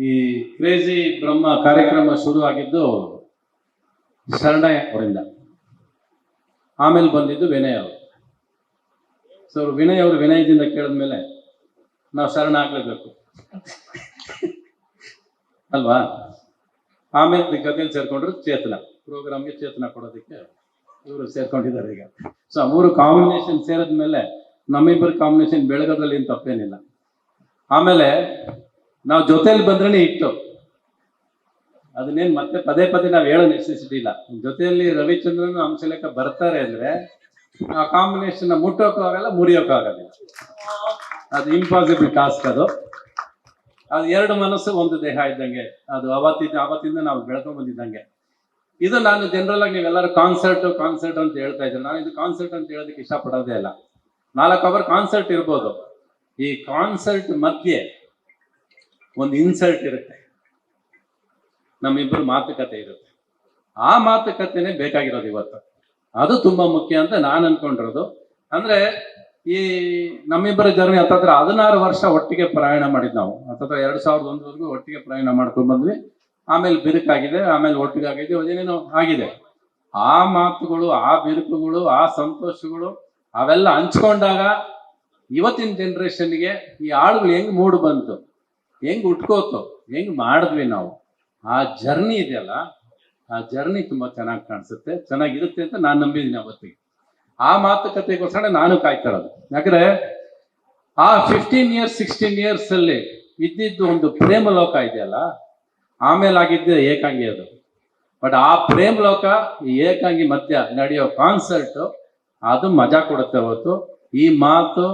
ಈ ಕ್ರೇಜಿ ಬ್ರಹ್ಮ ಕಾರ್ಯಕ್ರಮ ಶುರು ಆಗಿದ್ದು ಶರಣಯ್ಯ ಅವರಿಂದ, ಆಮೇಲೆ ಬಂದಿದ್ದು ವಿನಯ್ ಅವರು. ಸೊ ವಿನಯ್ ಅವರು ವಿನಯದಿಂದ ಕೇಳಿದ್ಮೇಲೆ ನಾವು ಶರಣ ಆಗ್ಲೇಬೇಕು ಅಲ್ವಾ. ಆಮೇಲೆ ಜೊತೆಲಿ ಸೇರ್ಕೊಂಡ್ರು ಚೇತನ, ಪ್ರೋಗ್ರಾಮ್ಗೆ ಚೇತನ ಕೊಡೋದಕ್ಕೆ ಇವರು ಸೇರ್ಕೊಂಡಿದ್ದಾರೆ ಈಗ. ಸೊ ಮೂರು ಕಾಂಬಿನೇಷನ್ ಸೇರಿದ್ಮೇಲೆ ನಮ್ಮಿಬ್ಬರು ಕಾಂಬಿನೇಷನ್ ಬೆಳಗೋದ್ರಲ್ಲಿ ಏನು ತಪ್ಪೇನಿಲ್ಲ. ಆಮೇಲೆ ನಾವು ಜೊತೆಲಿ ಬಂದ್ರೆ ಇಟ್ಟು ಅದನ್ನೇನು ಮತ್ತೆ ಪದೇ ಪದೇ ನಾವು ಹೇಳೋ ನೆಸೆಸಿಟಿ ಇಲ್ಲ. ಜೊತೆಯಲ್ಲಿ ರವಿಚಂದ್ರನ್ ಹಂಸಲೇಖ ಬರ್ತಾರೆ ಅಂದ್ರೆ ಆ ಕಾಂಬಿನೇಷನ್ ಮುಟ್ಟೋಕ್ಕೂ ಆಗಲ್ಲ, ಮುರಿಯೋಕ್ಕೂ ಆಗೋದಿಲ್ಲ. ಅದು ಇಂಪಾಸಿಬಲ್ ಟಾಸ್ಕ್. ಅದು ಎರಡು ಮನಸ್ಸು ಒಂದು ದೇಹ ಇದ್ದಂಗೆ. ಅದು ಅವತ್ತಿಂದ ನಾವು ಬೆಳ್ಕೊಂಡ್ ಬಂದಿದ್ದಂಗೆ. ಇದು ನಾನು ಜನರಲ್ ಆಗಿ ನೀವೆಲ್ಲರೂ ಕಾನ್ಸರ್ಟ್ ಅಂತ ಹೇಳ್ತಾ ಇದ್ದಾರೆ. ನಾನು ಇದು ಕಾನ್ಸರ್ಟ್ ಅಂತ ಹೇಳೋದಕ್ಕೆ ಇಷ್ಟಪಡೋದೇ ಇಲ್ಲ. 4 ಅವರ್ ಕಾನ್ಸರ್ಟ್ ಇರ್ಬೋದು. ಈ ಕಾನ್ಸರ್ಟ್ ಮಧ್ಯೆ ಒಂದು ಇನ್ಸಲ್ಟ್ ಇರುತ್ತೆ, ನಮ್ಮಿಬ್ಬರು ಮಾತುಕತೆ ಇರುತ್ತೆ. ಆ ಮಾತುಕತೆನೇ ಬೇಕಾಗಿರೋದು ಇವತ್ತು. ಅದು ತುಂಬಾ ಮುಖ್ಯ ಅಂತ ನಾನು ಅನ್ಕೊಂಡಿರೋದು. ಅಂದ್ರೆ ಈ ನಮ್ಮಿಬ್ಬರ ಜರ್ನಿ ಹತ್ತತ್ರ 16 ವರ್ಷ ಒಟ್ಟಿಗೆ ಪ್ರಯಾಣ ಮಾಡಿದ್ ನಾವು. ಹತ್ತತ್ರ 2001ವರೆಗೂ ಒಟ್ಟಿಗೆ ಪ್ರಯಾಣ ಮಾಡ್ಕೊಂಡು ಬಂದ್ವಿ. ಆಮೇಲೆ ಬಿರುಕಾಗಿದೆ, ಆಮೇಲೆ ಒಟ್ಟಿಗೆ ಆಗಿದೆ, ಏನೇನೋ ಆಗಿದೆ. ಆ ಮಾತುಗಳು, ಆ ಬಿರುಕುಗಳು, ಆ ಸಂತೋಷಗಳು ಅವೆಲ್ಲ ಹಂಚ್ಕೊಂಡಾಗ ಇವತ್ತಿನ ಜನ್ರೇಷನ್ಗೆ ಈ ಆಳುಗಳು ಹೆಂಗ್ ಮೂಡ್ ಬಂತು, ಹೆಂಗ್ ಉಟ್ಕೋತು, ಹೆಂಗ್ ಮಾಡಿದ್ವಿ ನಾವು, ಆ ಜರ್ನಿ ಇದೆಯಲ್ಲ, ಆ ಜರ್ನಿ ತುಂಬಾ ಚೆನ್ನಾಗಿ ಕಾಣಿಸುತ್ತೆ, ಚೆನ್ನಾಗಿರುತ್ತೆ ಅಂತ ನಾನು ನಂಬಿದ್ದೀನಿ ಅವತ್ತಿಗೆ. ಆ ಮಾತುಕತೆಗೋಸ್ಕರ ನಾನು ಕಾಯ್ತಾ ಇರೋದು. ಯಾಕಂದ್ರೆ ಆ 15 years 16 years ಅಲ್ಲಿ ಇದ್ದಿದ್ದು ಒಂದು ಪ್ರೇಮ ಲೋಕ ಇದೆಯಲ್ಲ, ಆಮೇಲೆ ಆಗಿದ್ದೆ ಏಕಾಂಗಿ. ಅದು ಬಟ್ ಆ ಪ್ರೇಮ ಲೋಕ ಈ ಏಕಾಂಗಿ ಮಧ್ಯ ನಡೆಯೋ ಕಾನ್ಸರ್ಟ್ ಅದು ಮಜಾ ಕೊಡುತ್ತೆ ಹೊತ್ತು. ಈ ಮಾತು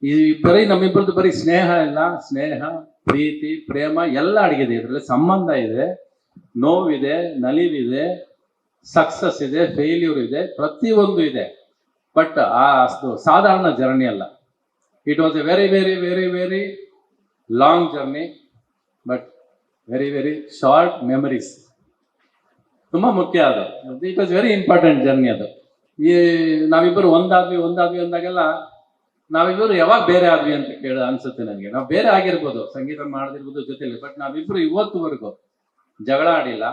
ಈ ಬರೀ ನಮ್ಮಿಬ್ಬರದ್ದು ಬರೀ ಸ್ನೇಹ ಇಲ್ಲ, ಸ್ನೇಹ, ಪ್ರೀತಿ, ಪ್ರೇಮ ಎಲ್ಲ ಅಡಗಿದೆ ಇದರಲ್ಲಿ. ಸಂಬಂಧ ಇದೆ, ನೋವಿದೆ, ನಲಿವಿದೆ, ಸಕ್ಸಸ್ ಇದೆ, ಫೇಲ್ಯೂರ್ ಇದೆ, ಪ್ರತಿಯೊಂದು ಇದೆ. ಬಟ್ ಅಷ್ಟು ಸಾಧಾರಣ ಜರ್ನಿ ಅಲ್ಲ. It was A very very very very long journey, but very very short memories. ತುಂಬಾ ಮುಖ್ಯ ಅದು. It was very important journey ಅದು. ಈ ನಾವಿಬ್ಬರು ಒಂದಾದ್ವಿ ಅಂದಾಗೆಲ್ಲ ನಾವಿಬ್ಬರು ಯಾವಾಗ ಬೇರೆ ಆದ್ವಿ ಅಂತ ಅನ್ಸುತ್ತೆ ನನಗೆ. ನಾವು ಬೇರೆ ಆಗಿರ್ಬೋದು, ಸಂಗೀತ ಮಾಡದಿರ್ಬೋದು ಜೊತೆಲಿ, ಬಟ್ ನಾವಿಬ್ರು ಇವತ್ತುವರೆಗೂ ಜಗಳ ಆಡಿಲ್ಲ,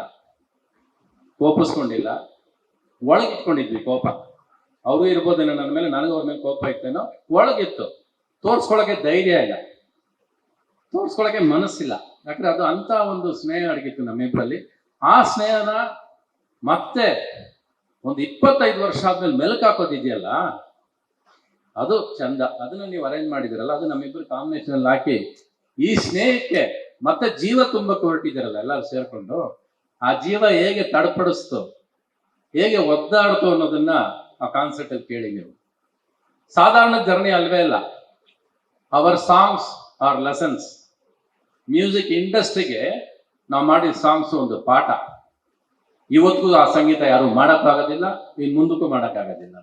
ಕೋಪಿಸ್ಕೊಂಡಿಲ್ಲ. ಒಳಗಿಟ್ಕೊಂಡಿದ್ವಿ ಕೋಪ. ಅವರು ಇರ್ಬೋದೇನೋ ನನ್ನ ಮೇಲೆ, ನನಗೂ ಅವ್ರ ಮೇಲೆ ಕೋಪ ಇತ್ತೇನೋ, ಒಳಗಿತ್ತು. ತೋರ್ಸ್ಕೊಳಕ್ಕೆ ಧೈರ್ಯ ಇಲ್ಲ, ತೋರ್ಸ್ಕೊಳಕ್ಕೆ ಮನಸ್ಸಿಲ್ಲ. ಯಾಕಂದ್ರೆ ಅದು ಅಂತ ಒಂದು ಸ್ನೇಹ ಅಡಗಿತ್ತು ನಮ್ಮಿಬ್ಬರಲ್ಲಿ. ಆ ಸ್ನೇಹನ ಮತ್ತೆ ಒಂದು 25 ವರ್ಷ ಆದ್ಮೇಲೆ ಮೆಲುಕು ಹಾಕೋದಿದೆಯಲ್ಲ, ಅದು ಚಂದ. ಅದನ್ನ ನೀವು ಅರೇಂಜ್ ಮಾಡಿದಿರಲ್ಲ, ಅದು ನಮ್ಮಿಬ್ಬರು ಕಾಂಬಿನೇಷನ್ ಅಲ್ಲಿ ಹಾಕಿ ಈ ಸ್ನೇಹಕ್ಕೆ ಮತ್ತೆ ಜೀವ ತುಂಬಕ್ಕೆ ಹೊರಟಿದ್ದೀರಲ್ಲ ಎಲ್ಲರೂ ಸೇರ್ಕೊಂಡು. ಆ ಜೀವ ಹೇಗೆ ತಡಪಡಿಸ್ತು, ಹೇಗೆ ಒದ್ದಾಡ್ತು ಅನ್ನೋದನ್ನ ಆ ಕಾನ್ಸರ್ಟ್ ಅಲ್ಲಿ ಕೇಳಿ ನೀವು. ಸಾಧಾರಣ ಜರ್ನಿ ಅಲ್ವೇ ಇಲ್ಲ. Our songs are lessons. Music ಇಂಡಸ್ಟ್ರಿಗೆ ನಾವು ಮಾಡಿದ ಸಾಂಗ್ಸ್ ಒಂದು ಪಾಠ. ಇವತ್ತಿಗೂ ಆ ಸಂಗೀತ ಯಾರು ಮಾಡೋಕ್ಕಾಗೋದಿಲ್ಲ, ಇನ್ನು ಮುಂದಕ್ಕೂ ಮಾಡೋಕ್ಕಾಗೋದಿಲ್ಲ.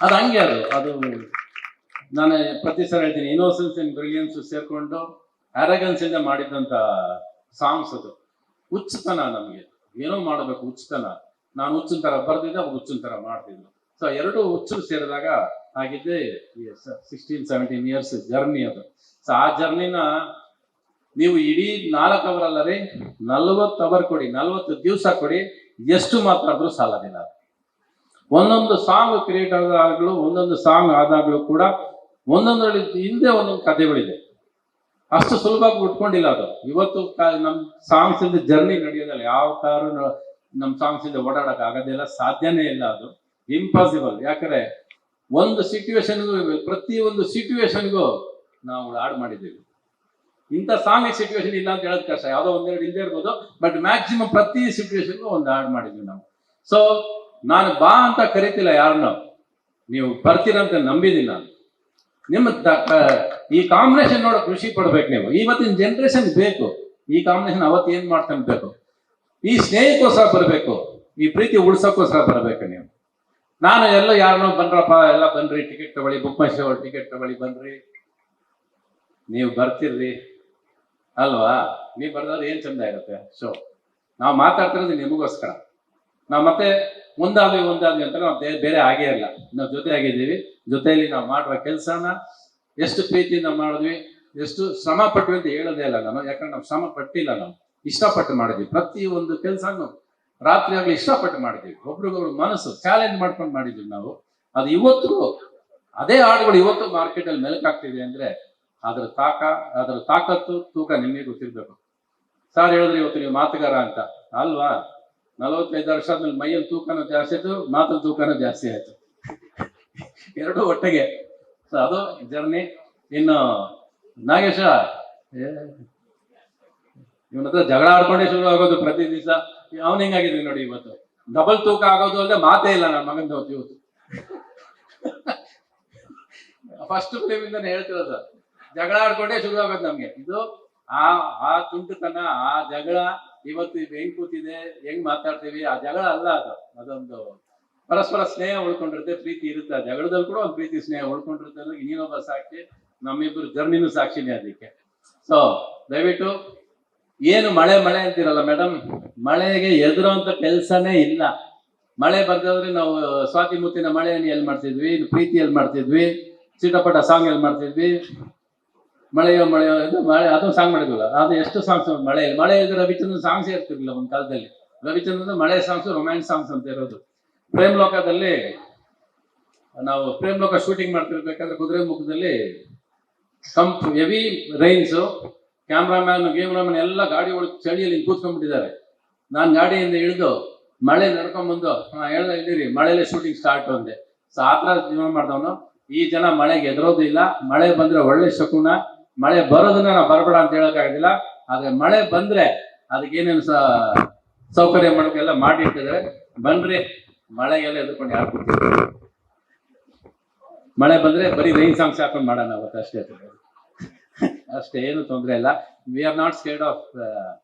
ಅದು ಹಂಗೆ. ಅದು ನಾನು ಪ್ರತಿ ಸಲ ಹೇಳ್ತೀನಿ, ಇನ್ನೋಸೆನ್ಸ್ ಅಂಡ್ ಬ್ರಿಲಿಯನ್ಸ್ ಸೇರ್ಕೊಂಡು ಅರಗನ್ಸ್ ಇಂದ ಮಾಡಿದಂತ ಸಾಂಗ್ಸ್. ಅದು ಹುಚ್ಚುತನ, ನಮಗೆ ಏನೋ ಮಾಡಬೇಕು, ಹುಚ್ಚುತನ. ನಾನು ಹುಚ್ಚಿನ ತರ ಬರ್ದಿದ್ದೆ, ಅವ್ರು ಹುಚ್ಚಿನ ತರ ಮಾಡ್ತಿದ್ರು. ಸೊ ಎರಡು ಹುಚ್ಚು ಸೇರಿದಾಗ ಆಗಿದ್ದೆ 16-17 years ಜರ್ನಿ ಅದು. ಸೊ ಆ ಜರ್ನಿನ ನೀವು ಇಡೀ 4 hour ಅಲ್ಲ ರೀ, 40 hour ಕೊಡಿ, 40 ದಿವಸ ಕೊಡಿ, ಎಷ್ಟು ಮಾತಾಡಿದ್ರು ಸಾಲದಿಲ್ಲ. ಒಂದೊಂದು ಸಾಂಗ್ ಕ್ರಿಯೇಟ್ ಆದಾಗ್ಲೂ, ಒಂದೊಂದು ಸಾಂಗ್ ಆದಾಗ್ಲೂ ಕೂಡ ಒಂದೊಂದರಲ್ಲಿ ಹಿಂದೆ ಒಂದೊಂದು ಕಥೆಗಳಿದೆ. ಅಷ್ಟು ಸುಲಭವಾಗಿ ಉಟ್ಕೊಂಡಿಲ್ಲ ಅದು. ಇವತ್ತು ನಮ್ಮ ಸಾಂಗ್ಸ್ ಇಂದ ಜರ್ನಿ ನಡೆಯೋದಲ್ಲ. ಯಾವ ಕಾರು ನಮ್ಮ ಸಾಂಗ್ಸ್ ಇಂದ ಓಡಾಡಕ್ ಆಗೋದಿಲ್ಲ, ಸಾಧ್ಯನೇ ಇಲ್ಲ. ಅದು ಇಂಪಾಸಿಬಲ್. ಯಾಕಂದ್ರೆ ಒಂದು ಸಿಚುವೇಶನ್ಗೂ, ಪ್ರತಿಯೊಂದು ಸಿಚುವೇಶನ್ಗೂ ನಾವು ಹಾಡು ಮಾಡಿದ್ದೀವಿ. ಇಂಥ ಸಾಂಗ್ ಸಿಚುವೇಶನ್ ಇಲ್ಲ ಅಂತ ಹೇಳೋದು ಕಷ್ಟ. ಯಾವುದೋ ಒಂದೆರಡು ಹಿಂದೆ ಇರ್ಬೋದು, ಬಟ್ ಮ್ಯಾಕ್ಸಿಮಮ್ ಪ್ರತಿ ಸಿಚುವೇಶನ್ಗೂ ಒಂದು ಹಾಡು ಮಾಡಿದ್ವಿ ನಾವು. ಸೊ ನಾನು ಬಾ ಅಂತ ಕರಿತಿಲ್ಲ ಯಾರನ್ನ, ನೀವು ಬರ್ತೀರಂತ ನಂಬಿದ್ದೀನಿ ನಾನು. ನಿಮ್ಮ ಈ ಕಾಂಬಿನೇಷನ್ ನೋಡೋ ಖುಷಿ ಪಡ್ಬೇಕು ನೀವು. ಇವತ್ತಿನ ಜನ್ರೇಷನ್ ಬೇಕು ಈ ಕಾಂಬಿನೇಷನ್. ಅವತ್ತು ಏನ್ ಮಾಡ್ತಾನೆ ಬೇಕು, ಈ ಸ್ನೇಹಕ್ಕೋಸ್ಕರ ಬರಬೇಕು, ಈ ಪ್ರೀತಿ ಉಳ್ಸೋಕ್ಕೋಸ್ಕರ ಬರಬೇಕು ನೀವು. ನಾನು ಎಲ್ಲ ಯಾರನ್ನೋ ಬಂದ್ರಪ್ಪ, ಎಲ್ಲ ಬನ್ರಿ, ಟಿಕೆಟ್ ತಗೊಳ್ಳಿ, ಬುಕ್ ಮೈ ಶೋ ಟಿಕೆಟ್ ತಗೊಳ್ಳಿ, ಬನ್ರಿ. ನೀವು ಬರ್ತಿರ್ರಿ ಅಲ್ವಾ? ನೀವು ಬರ್ದಾದ್ರೆ ಏನ್ ಚಂದ ಇರುತ್ತೆ ಶೋ. ನಾವು ಮಾತಾಡ್ತಿರೋದು ನಿಮಗೋಸ್ಕರ. ನಾವು ಮತ್ತೆ ಒಂದಾದ್ವಿ ಅಂತ ನಾವು ಬೇರೆ ಆಗೇ ಇಲ್ಲ. ನಾವು ಜೊತೆ ಆಗಿದ್ದೀವಿ. ಜೊತೆಯಲ್ಲಿ ನಾವು ಮಾಡುವ ಕೆಲಸನ ಎಷ್ಟು ಪ್ರೀತಿಯಿಂದ ಮಾಡಿದ್ವಿ, ಎಷ್ಟು ಶ್ರಮ ಪಟ್ವಿ ಅಂತ ಹೇಳೋದೇ ಇಲ್ಲ ನಾನು, ಯಾಕಂದ್ರೆ ನಾವು ಶ್ರಮ ಪಟ್ಟಿಲ್ಲ, ನಾವು ಇಷ್ಟಪಟ್ಟು ಮಾಡಿದ್ವಿ. ಪ್ರತಿ ಒಂದು ಕೆಲಸನು ರಾತ್ರಿ ಆಗ್ಲಿ ಇಷ್ಟಪಟ್ಟು ಮಾಡಿದ್ವಿ, ಒಬ್ರಿಗೊಬ್ರು ಮನಸ್ಸು ಚಾಲೆಂಜ್ ಮಾಡ್ಕೊಂಡು ಮಾಡಿದ್ವಿ ನಾವು. ಅದು ಇವತ್ತು ಅದೇ ಹಾಡುಗಳು ಇವತ್ತು ಮಾರ್ಕೆಟ್ ಅಲ್ಲಿ ಮೆಲುಕಾಗ್ತಿದೆ ಅಂದ್ರೆ ಅದರ ತಾಕತ್ತು ತೂಕ ನಿಮಗೆ ಗೊತ್ತಿರ್ಬೇಕು. ಸಾರ್ ಹೇಳಿದ್ರೆ ಇವತ್ತು ನೀವು ಮಾತುಗಾರ ಅಂತ ಅಲ್ವಾ, 45 ವರ್ಷ ಆದ್ಮೇಲೆ ಮೈಯಲ್ಲಿ ತೂಕನೂ ಜಾಸ್ತಿ ಆಯ್ತು, ಮಾತಲ್ಲಿ ತೂಕನೂ ಜಾಸ್ತಿ ಆಯ್ತು, ಎರಡೂ ಒಟ್ಟಿಗೆ. ಸೊ ಅದು ಜರ್ನಿ. ಇನ್ನು ನಾಗೇಶ ಇವನ ಹತ್ರ ಜಗಳ ಆಡ್ಕೊಂಡೇ ಶುರು ಆಗೋದು ಪ್ರತಿ ದಿವಸ. ಅವನ್ ಹೆಂಗಾಗಿದ್ವಿ ನೋಡಿ ಇವತ್ತು, ಡಬಲ್ ತೂಕ ಆಗೋದು ಅಲ್ಲದೆ ಮಾತೇ ಇಲ್ಲ ನನ್ನ ಮಗಂದು ಇವತ್ತು. ಫಸ್ಟ್ ಫಿಲಿಮ್ ಇಂದಾನೆ ಹೇಳ್ತಿರೋದು, ಜಗಳ ಆಡ್ಕೊಂಡೇ ಶುರು ಆಗೋದು ನಮ್ಗೆ. ಇದು ಆ ತುಂಟತನ, ಆ ಜಗಳ ಇವತ್ತು ಹೆಂಗ್ ಕೂತಿದೆ, ಹೆಂಗ್ ಮಾತಾಡ್ತೀವಿ, ಆ ಜಗಳ ಅಲ್ಲ ಅದು. ಅದೊಂದು ಪರಸ್ಪರ ಸ್ನೇಹ ಉಳ್ಕೊಂಡಿರುತ್ತೆ, ಪ್ರೀತಿ ಇರುತ್ತೆ. ಆ ಜಗಳದಲ್ಲಿ ಕೂಡ ಒಂದು ಪ್ರೀತಿ ಸ್ನೇಹ ಉಳ್ಕೊಂಡಿರುತ್ತೆ ಅಂದ್ರೆ ಇನ್ನೊಬ್ಬ ಸಾಕ್ಷಿ, ನಮ್ಮಿಬ್ಬರು ಜರ್ನಿನೂ ಸಾಕ್ಷಿನೇ ಅದಕ್ಕೆ. ಸೊ ದಯವಿಟ್ಟು ಏನು ಮಳೆ ಅಂತೀರಲ್ಲ ಮೇಡಮ್, ಮಳೆಗೆ ಎದುರುವಂತ ಕೆಲ್ಸನೇ ಇಲ್ಲ. ಮಳೆ ಬರ್ದಾದ್ರೆ ನಾವು ಸ್ವಾತಿ ಮುತ್ತಿನ ಮಳೆಯನ್ನು ಎಲ್ಲಿ ಮಾಡ್ತಿದ್ವಿ, ಪ್ರೀತಿ ಎಲ್ಲಿ ಮಾಡ್ತಿದ್ವಿ, ಚಿಟಪಟ ಸಾಂಗ್ ಎಲ್ಲಿ ಮಾಡ್ತಿದ್ವಿ, ಮಳೆಯೋ ಮಳೆ ಅದೊಂದು ಸಾಂಗ್ ಮಾಡಿದ್ವಲ್ಲ, ಅದು ಎಷ್ಟು ಸಾಂಗ್ಸ್ ಮಳೆ ಇದ್ರೆ ರವಿಚಂದ್ರನ್ ಸಾಂಗ್ಸೇ ಇರ್ತಿರ್ಲಿಲ್ಲ ಒಂದು ಕಾಲದಲ್ಲಿ. ರವಿಚಂದ್ರನ್ ಮಳೆ ಸಾಂಗ್ಸ್, ರೊಮ್ಯಾನ್ಸ್ ಸಾಂಗ್ಸ್ ಅಂತ ಇರೋದು. ಪ್ರೇಮ್ ಲೋಕದಲ್ಲಿ ನಾವು ಪ್ರೇಮ್ ಲೋಕ ಶೂಟಿಂಗ್ ಮಾಡ್ತಿರ್ಬೇಕಾದ್ರೆ ಕುದುರೆ ಮುಖದಲ್ಲಿ ಹೆವಿ ರೈನ್ಸು, ಕ್ಯಾಮ್ರಾಮನ್ ಎಲ್ಲ ಗಾಡಿ ಒಳಗೆ ಚಳಿಯಲ್ಲಿ ಕೂತ್ಕೊಂಡ್ಬಿಟ್ಟಿದ್ದಾರೆ. ನಾನು ಗಾಡಿಯಿಂದ ಇಳಿದು ಮಳೆ ನಡ್ಕೊಂಡ್ಬಂದು ಹೇಳ್ದ ಇದ್ದೀರಿ ಮಳೆಯಲ್ಲೇ ಶೂಟಿಂಗ್ ಸ್ಟಾರ್ಟ್ ಅಂದೆ. ಸೊ ಆ ಥರ ಜೀವನ ಮಾಡಿದವನು. ಈ ಜನ ಮಳೆಗೆ ಎದುರೋದು ಇಲ್ಲ. ಮಳೆ ಬಂದ್ರೆ ಒಳ್ಳೆ ಶಕುನ. ಮಳೆ ಬರೋದನ್ನ ನಾವು ಬರಬೇಡ ಅಂತ ಹೇಳೋಕ್ಕಾಗೋದಿಲ್ಲ, ಆದ್ರೆ ಮಳೆ ಬಂದ್ರೆ ಅದಕ್ಕೇನೇನು ಸೌಕರ್ಯ ಮಾಡೋಕೆಲ್ಲ ಮಾಡಿಟ್ಟಿದ್ದಾರೆ. ಬನ್ರಿ, ಮಳೆಗೆಲ್ಲ ಎದ್ಕೊಂಡು ಯಾರು ಕೂತಿದ್ರು. ಮಳೆ ಬಂದ್ರೆ ಬರೀ ರೈನ್ ಸಾಂಗ್ಸ್ ಹಾಕೊಂಡು ಮಾಡೋಣ ಅವತ್ತು ಅಷ್ಟೇ, ಏನು ತೊಂದರೆ ಇಲ್ಲ. We are not scared of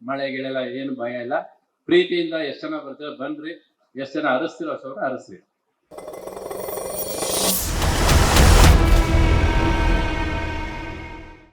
ಮಳೆಗೆಲ್ಲ ಏನು ಭಯ ಇಲ್ಲ. ಪ್ರೀತಿಯಿಂದ ಎಷ್ಟು ಜನ ಬರ್ತೀರೋ ಬನ್ರಿ, ಎಷ್ಟು ಜನ ಹರಿಸ್ತಿರೋ ಅಷ್ಟವ್ರು ಹರಿಸ್ರಿ.